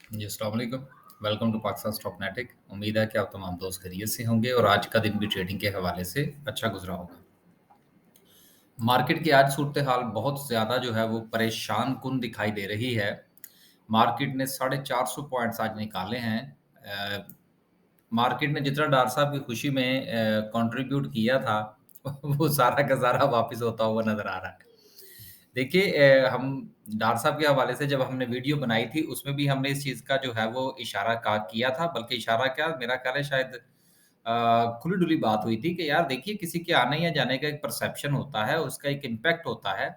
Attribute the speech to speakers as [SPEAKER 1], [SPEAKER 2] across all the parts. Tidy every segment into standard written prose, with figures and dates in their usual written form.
[SPEAKER 1] जी, अस्सलाम वालेकुम। Welcome to Pakistan Stocknetic. उम्मीद है कि आप तमाम दोस्त खैरियत से होंगे और आज का दिन भी ट्रेडिंग के हवाले से अच्छा गुज़रा होगा। मार्केट की आज सूरत-ए-हाल बहुत ज़्यादा जो है वो परेशान-कुन दिखाई दे रही है। मार्केट ने 450 पॉइंट्स आज निकाले हैं। मार्केट ने जितना डॉक्टर साहब की खुशी में कंट्रीब्यूट किया था, वो सारा का सारा वापस होता हुआ नज़र आ रहा है। देखिए हम डॉक्टर साहब के हवाले से जब हमने वीडियो बनाई थी, उसमें भी हमने इस चीज़ का जो है वो इशारा का किया था, बल्कि इशारा क्या मेरा ख़्याल है शायद खुली-डुली बात हुई थी कि यार देखिए किसी के आने या जाने का एक परसेप्शन होता है, उसका एक इम्पैक्ट होता है।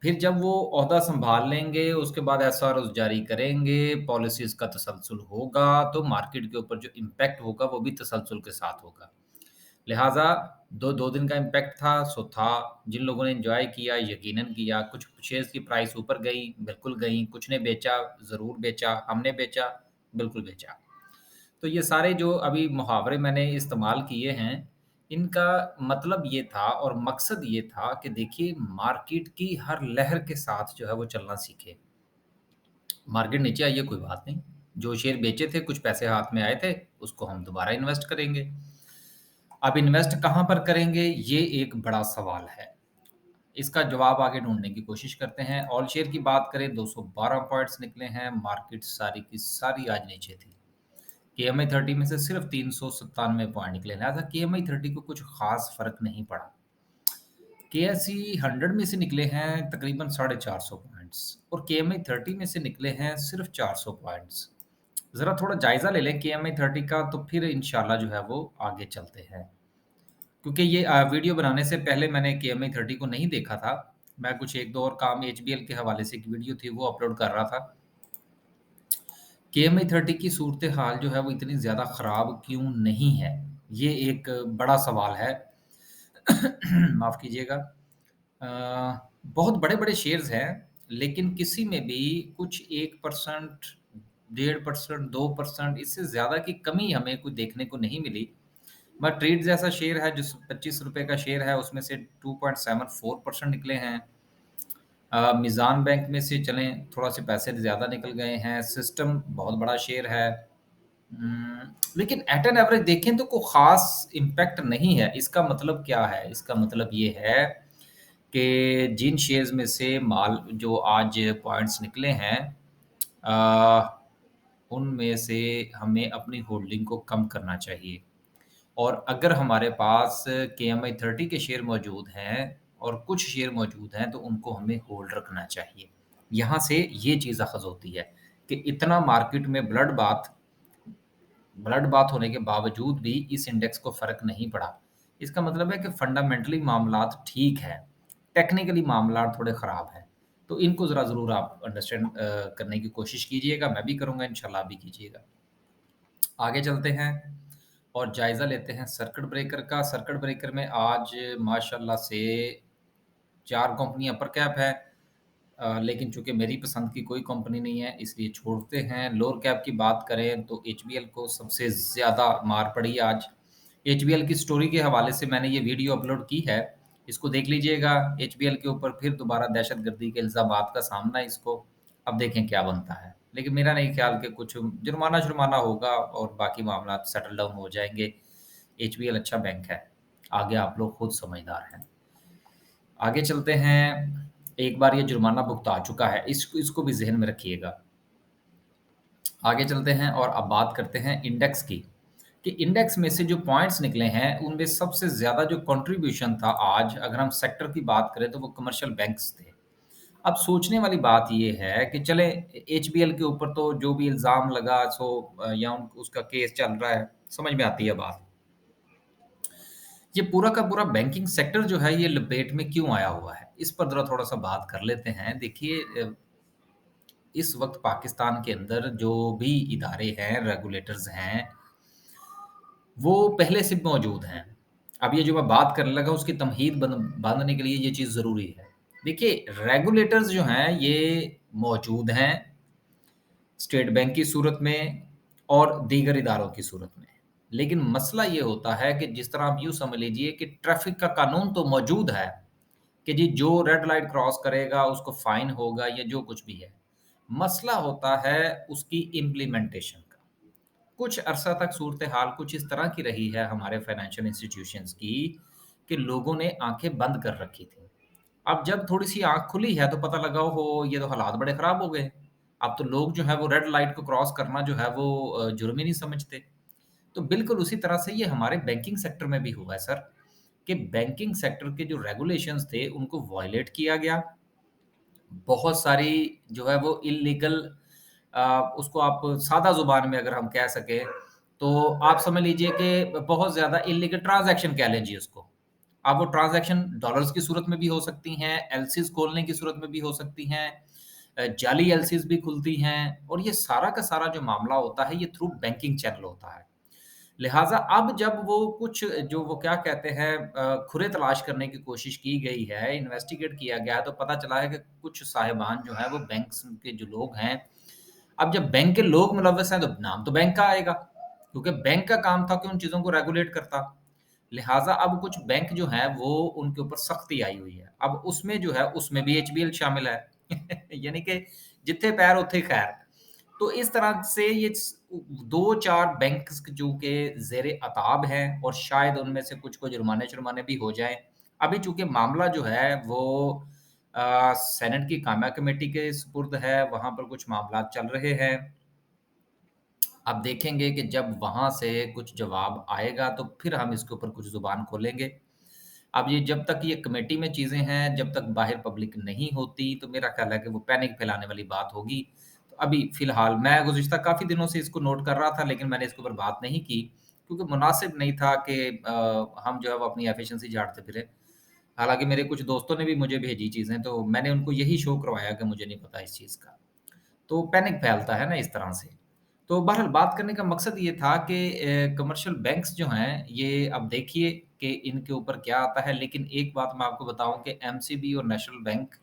[SPEAKER 1] फिर जब वो ओहदा सँभाल लेंगे, उसके बाद एसआरओज़ जारी करेंगे, पॉलिसीज़ का तसलसल होगा, तो मार्केट के ऊपर जो इम्पैक्ट होगा, वो भी तसलसल के साथ होगा। लिहाज़ा 2 दिन का इम्पैक्ट था, सो था। जिन लोगों ने एन्जॉय किया, यकीनन किया। कुछ शेयर्स की प्राइस ऊपर गई, बिल्कुल गई। कुछ ने बेचा, ज़रूर बेचा। हमने बेचा, बिल्कुल बेचा। तो ये सारे जो अभी मुहावरे मैंने इस्तेमाल किए हैं, इनका मतलब ये था और मकसद ये था कि देखिए मार्केट की हर लहर के साथ जो है वो चलना सीखें। मार्केट नीचे आई है कोई बात नहीं, जो शेयर बेचे थे कुछ पैसे हाथ में आए थे, उसको हम दोबारा इन्वेस्ट करेंगे। अब इन्वेस्ट कहाँ पर करेंगे ये एक बड़ा सवाल है। इसका जवाब आगे ढूँढने की कोशिश करते हैं। ऑल शेयर की बात करें 212 पॉइंट्स निकले हैं, मार्केट सारी की सारी आज नीचे थी। केएमए 30 में से सिर्फ 397 पॉइंट निकले, लिहाजा केएमए 30 को कुछ खास फ़र्क नहीं पड़ा। केएसई 100 में से निकले हैं तकरीबन 450 पॉइंट्स और केएमए 30 में से निकले हैं सिर्फ 400 पॉइंट्स। ज़रा थोड़ा जायज़ा ले लें केएमए 30 का तो फिर इंशाल्लाह जो है वो आगे चलते हैं। क्योंकि ये वीडियो बनाने से पहले मैंने केएमए 30 को नहीं देखा था। मैं कुछ 1-2 और काम एचबीएल के हवाले से एक वीडियो थी वो अपलोड कर रहा था। केएमए 30 की सूरत-ए-हाल जो है वो इतनी ज़्यादा ख़राब क्यों नहीं है? ये एक बड़ा सवाल है। माफ़ कीजिएगा। बहुत बड़े-बड़े शेयर्स हैं, लेकिन किसी में भी कुछ 1% 1.5% 2% इससे ज़्यादा की कमी हमें कोई देखने को नहीं मिली। ट्रेड जैसा शेयर है जो ₹25 का शेयर है उसमें से 2.74% निकले हैं। मीज़ान बैंक में से चलें थोड़ा-से पैसे ज़्यादा निकल गए हैं, सिस्टम बहुत बड़ा शेयर है। लेकिन एट एन एवरेज देखें तो कोई ख़ास इम्पैक्ट नहीं है। इसका मतलब क्या है? इसका मतलब ये है कि जिन शेयर्स में से माल जो आज पॉइंट्स निकले हैं अ, उनमें से हमें अपनी होल्डिंग को कम करना चाहिए। और अगर हमारे पास केएमआई 30 के शेयर मौजूद हैं और कुछ शेयर मौजूद हैं, तो उनको हमें होल्ड रखना चाहिए। यहाँ से ये चीज़ अख़ज़ होती है कि इतना मार्केट में ब्लड बाथ होने के बावजूद भी इस इंडेक्स को फ़र्क नहीं पड़ा। इसका मतलब है कि फंडामेंटली मामलात ठीक हैं, टेक्निकली मामलात थोड़े ख़राब हैं। तो इनको ज़रा ज़रूर आप अंडरस्टैंड करने की कोशिश कीजिएगा, मैं भी करूँगा इंशाल्लाह आप भी कीजिएगा। आगे चलते हैं और जायज़ा लेते हैं सर्किट ब्रेकर का। सर्किट ब्रेकर में आज माशाल्लाह से 4 कंपनी अपर कैप है लेकिन चूँकि मेरी पसंद की कोई कंपनी नहीं है इसलिए छोड़ते हैं। लोअर कैप की बात करें तो एचबीएल को सबसे ज़्यादा मार पड़ी आज। एचबीएल की स्टोरी के हवाले से मैंने ये वीडियो अपलोड की है, इसको देख लीजिएगा। एचबीएल के ऊपर फिर दोबारा दहशतगर्दी के इल्ज़ामात का सामना है इसको, अब देखें क्या बनता है। लेकिन मेरा नहीं ख़्याल कि कुछ जुर्माना-शुर्माना होगा और बाकी मामलात सेटल डाउन हो जाएँगे। एचबीएल अच्छा बैंक है, आगे आप लोग खुद समझदार हैं। आगे चलते हैं, एक बार ये जुर्माना भुगता चुका है, इसको भी ज़हन में रखिएगा। आगे चलते हैं और अब बात करते हैं इंडेक्स की, कि इंडेक्स में से जो पॉइंट्स निकले हैं, उनमें सबसे ज़्यादा जो कंट्रीब्यूशन था आज अगर हम सेक्टर की बात करें तो वो कमर्शियल बैंक्स थे। अब सोचने वाली बात ये है कि चलें एचबीएल के ऊपर तो जो भी इल्ज़ाम लगा सो या उसका केस चल रहा है, समझ में आती है बात। ये पूरा का पूरा बैंकिंग सेक्टर जो है ये लपेट में क्यों आया हुआ है? इस पर ज़रा थोड़ा-सा बात कर लेते हैं। देखिए इस वक़्त पाकिस्तान के अंदर जो भी इदारे हैं, रेगुलेटर्स हैं, वो पहले से मौजूद हैं। अब ये जो मैं बात करने लगा उसकी तमहीद बाँधने के लिए ये चीज़ ज़रूरी है। देखिए रेगुलेटर्स जो हैं ये मौजूद हैं स्टेट बैंक की सूरत में और दीगर इदारों की सूरत में। लेकिन मसला ये होता है कि जिस तरह आप यूँ समझ लीजिए कि ट्रैफ़िक का कानून तो मौजूद है, कि जी जो रेड लाइट क्रॉस करेगा उसको फ़ाइन होगा या जो कुछ भी है। मसला होता है उसकी इम्प्लीमेंटेशन का। कुछ अरसा तक सूरत-ए-हाल कुछ इस तरह की रही है हमारे फाइनेंशियल इंस्टीट्यूशंस की कि लोगों ने आँखें बंद कर रखी थी। अब जब थोड़ी-सी आँख खुली है तो पता लगा ओहो! ये तो हालात बड़े ख़राब हो गए। अब तो लोग जो है वो रेड लाइट को क्रॉस करना जो है वो जुर्म ही नहीं समझते। तो बिल्कुल उसी तरह से ये हमारे बैंकिंग सेक्टर में भी हुआ है सर, कि बैंकिंग सेक्टर के जो रेगुलेशंस थे उनको वायलेट किया गया। बहुत सारी जो है वो इल्लीगल उसको आप सादा ज़ुबान में अगर हम कह सकें, तो आप समझ लीजिए कि बहुत ज़्यादा इल्लीगल ट्रांज़ैक्शन कह लीजिए उसको। अब वो ट्रांज़ैक्शन डॉलर्स की सूरत में भी हो सकती हैं, एलसीज़ खोलने की सूरत में भी हो सकती हैं, जाली एलसीज़ भी खुलती हैं और ये सारा का सारा जो मामला होता है, ये थ्रू बैंकिंग चैनल होता है। लिहाज़ा अब जब वो कुछ जो वो क्या कहते हैं खुरे तलाश करने की कोशिश की गई है, इन्वेस्टिगेट किया गया है, तो पता चला है कि कुछ साहिबान जो हैं वो बैंक्स के जो लोग हैं, अब जब बैंक के लोग मुलव्वस हैं तो नाम तो बैंक का आएगा, क्योंकि बैंक का काम था कि उन चीज़ों को रेगुलेट करता। लिहाज़ा अब कुछ बैंक जो हैं वो उनके ऊपर सख्ती आई हुई है। अब उसमें जो है उसमें भी एचबीएल शामिल है। यानी कि जिथे पैर उत्थे खैर। तो इस तरह से ये 2-4 बैंक्स जो कि ज़ेरे अताब हैं और शायद उनमें से कुछ को जुर्माने-शुर्माने भी हो जाएँ। अभी चूँकि मामला जो है वो सेनेट की काम्या कमेटी के सुपुर्द है, वहाँ पर कुछ मामलात चल रहे हैं। अब देखेंगे कि जब वहाँ से कुछ जवाब आएगा तो फिर हम इसके ऊपर कुछ ज़ुबान खोलेंगे। अब ये जब तक ये कमेटी में चीज़ें हैं, जब तक बाहर पब्लिक नहीं होती, तो मेरा ख़्याल है कि वो पैनिक फैलाने वाली बात होगी। तो अभी फ़िलहाल मैं गुज़िश्ता काफ़ी दिनों से इसको नोट कर रहा था, लेकिन मैंने इसके ऊपर बात नहीं की, क्योंकि मुनासिब नहीं था कि हम जो है वो अपनी एफ़िशिएंसी झाड़ते फिरें। हालाँकि मेरे कुछ दोस्तों ने भी मुझे भेजी चीज़ें, तो मैंने उनको यही शो करवाया कि मुझे नहीं पता इस चीज़ का। तो पैनिक फैलता है ना इस तरह से। तो बहरहाल बात करने का मकसद ये था कि कमर्शियल बैंक्स जो हैं, ये अब देखिए कि इनके ऊपर क्या आता है। लेकिन एक बात मैं आपको बताऊँ कि एमसीबी और नेशनल बैंक,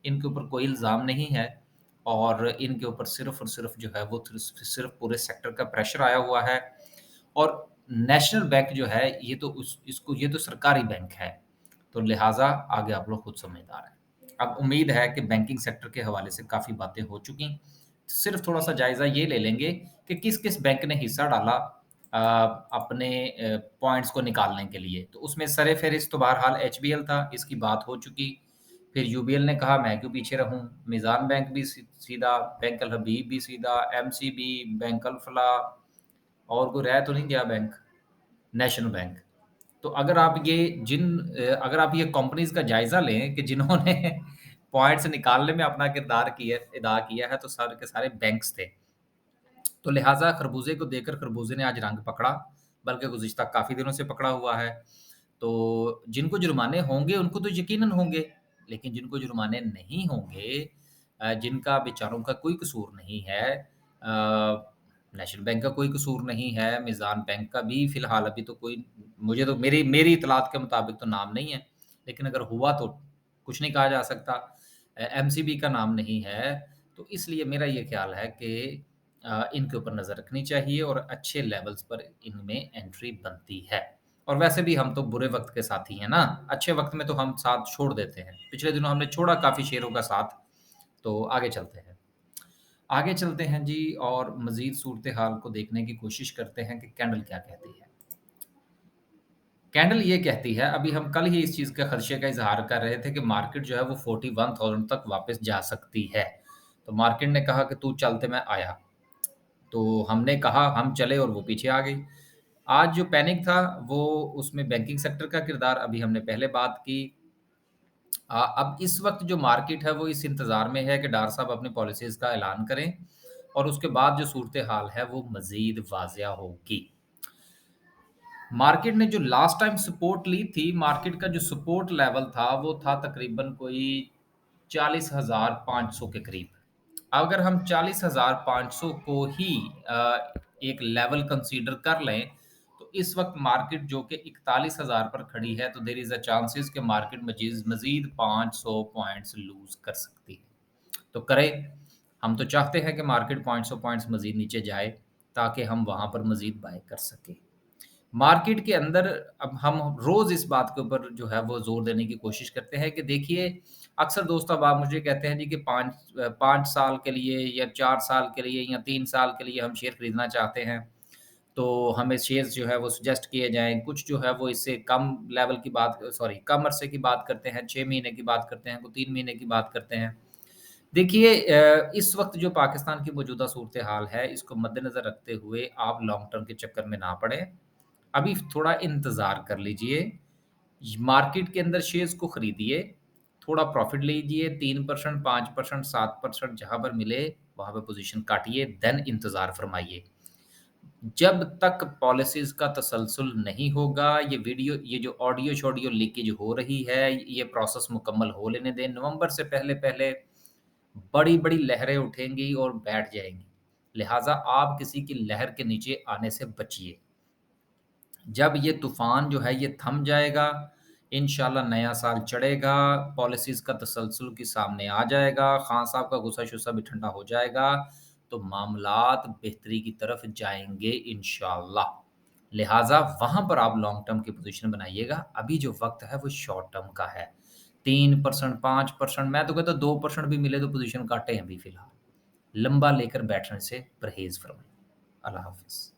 [SPEAKER 1] इनके ऊपर कोई इल्ज़ाम नहीं है और इनके ऊपर सिर्फ़ और सिर्फ़ जो है वो सिर्फ़ पूरे सेक्टर का प्रेशर आया हुआ है। और नेशनल बैंक जो है, ये तो उस इसको ये तो सरकारी बैंक है, तो लिहाज़ा आगे आप लोग खुद समझदार हैं। अब उम्मीद है कि बैंकिंग सेक्टर के हवाले से काफ़ी बातें हो चुकी। सिर्फ़ थोड़ा-सा जायज़ा ये ले लेंगे कि किस-किस बैंक ने हिस्सा डाला अपने पॉइंट्स को निकालने के लिए। तो उसमें सर-ए-फ़हरिस्त तो बहरहाल एचबीएल था, इसकी बात हो चुकी। फिर यूबीएल ने कहा मैं क्यों पीछे रहूँ, मीज़ान बैंक भी सीधा, बैंक अल हबीब भी सीधा, एमसीबी, बैंक अल फलाह और कोई रह तो नहीं गया बैंक, नेशनल बैंक। तो अगर आप ये कंपनीज़ का जायज़ा लें कि जिन्होंने पॉइंट्स निकालने में अपना किरदार किया अदा किया है, तो सारे के सारे बैंक्स थे। तो लिहाज़ा खरबूजे को देखकर खरबूजे ने आज रंग पकड़ा, बल्कि गुज़िश्ता काफ़ी दिनों से पकड़ा हुआ है। तो जिनको जुर्माने होंगे, उनको तो यकीनन होंगे, लेकिन जिनको जुर्माने नहीं होंगे जिनका बेचारों का कोई कसूर नहीं है नेशनल बैंक का कोई कसूर नहीं है, मीज़ान बैंक का भी फ़िलहाल अभी तो कोई मुझे तो मेरी मेरी इत्तलात के मुताबिक तो नाम नहीं है, लेकिन अगर हुआ तो कुछ नहीं कहा जा सकता। एमसीबी का नाम नहीं है, तो इसलिए मेरा ये ख़्याल है कि इनके ऊपर नज़र रखनी चाहिए और अच्छे लेवल्स पर इनमें एंट्री बनती है। और वैसे भी हम तो बुरे वक़्त के साथी हैं ना, अच्छे वक़्त में तो हम साथ छोड़ देते हैं। पिछले दिनों हमने छोड़ा काफ़ी शेयरों का साथ, तो आगे चलते हैं। आगे चलते हैं जी और मज़ीद सूरत-ए-हाल को देखने की कोशिश करते हैं कि कैंडल क्या कहती है। कैंडल ये कहती है अभी हम कल ही इस चीज़ के खदशे का इज़हार कर रहे थे कि मार्केट जो है वो 41,000 तक वापस जा सकती है। तो मार्केट ने कहा कि तू चल ते मैं आया। तो हमने कहा हम चले और वो पीछे आ गई। आज जो पैनिक था वो उसमें बैंकिंग सेक्टर का किरदार अभी हमने पहले बात की। अब इस वक़्त जो मार्केट है वो इस इंतज़ार में है कि डार साहब अपनी पॉलिसीज़ का ऐलान करें और उसके बाद जो सूरत-ए-हाल है वो मज़ीद वाज़िया होगी। मार्केट ने जो लास्ट टाइम सपोर्ट ली थी, मार्केट का जो सपोर्ट लेवल था, वो था तकरीबन कोई 40,500 के करीब। अगर हम 40,500 को ही एक लेवल कंसीडर कर लें, तो इस वक़्त मार्केट जो कि 41,000 पर खड़ी है, तो देयर इज़ अ चांसेस कि मार्केट मज़ीद 500 पॉइंट्स लूज़ कर सकती है। तो करे, हम तो चाहते हैं कि मार्केट 500 पॉइंट्स मज़ीद नीचे जाए, ताकि हम वहाँ पर मज़ीद बाय कर सकें। मार्केट के अंदर अब हम रोज़ इस बात के ऊपर जो है वो ज़ोर देने की कोशिश करते हैं कि देखिए अक्सर दोस्त अब आप मुझे कहते हैं जी कि 5 साल के लिए या 4 साल के लिए या 3 साल के लिए हम शेयर खरीदना चाहते हैं। तो हमें शेयर्स जो है वो सजेस्ट किए जाएँ। कुछ जो है वो इससे कम लेवल की बात सॉरी कम अरसे की बात करते हैं, 6 महीने की बात करते हैं, कोई 3 महीने की बात करते हैं। देखिए इस वक़्त जो पाकिस्तान की मौजूदा सूरत-ए-हाल है, इसको मद्देनज़र रखते हुए आप लॉन्ग टर्म के चक्कर में ना पड़ें। अभी थोड़ा इंतज़ार कर लीजिए। मार्केट के अंदर शेयर्स को खरीदिए, थोड़ा प्रॉफ़िट लीजिए 3% 5% 7% जहाँ पर मिले, वहाँ पे पोज़ीशन काटिए, देन इंतज़ार फ़रमाइए। जब तक पॉलिसीज़ का तसलसल नहीं होगा, ये जो ऑडियो-शॉडियो लीकेज हो रही है, ये प्रोसेस मुकम्मल हो लेने दें। नवंबर से पहले-पहले बड़ी-बड़ी लहरें उठेंगी और बैठ जाएँगी। लिहाज़ा आप किसी की लहर के नीचे आने से बचिए। जब ये तूफ़ान जो है ये थम जाएगा, इंशाल्लाह नया साल चढ़ेगा, पॉलिसीज़ का तसलसल के सामने आ जाएगा, खान साहब का गुस्सा-शुस्सा भी ठंडा हो जाएगा, तो मामलात बेहतरी की तरफ जाएँगे इंशाल्लाह। लिहाज़ा वहाँ पर आप लॉन्ग टर्म की पोज़ीशन बनाइएगा, अभी जो वक़्त है वो शॉर्ट टर्म का है। 3% 5% मैं तो कहता हूँ 2% भी मिले तो पोज़ीशन काटें अभी फ़िलहाल। लंबा लेकर बैठने से परहेज़ फरमाएँ। अल्लाह हाफ़िज़।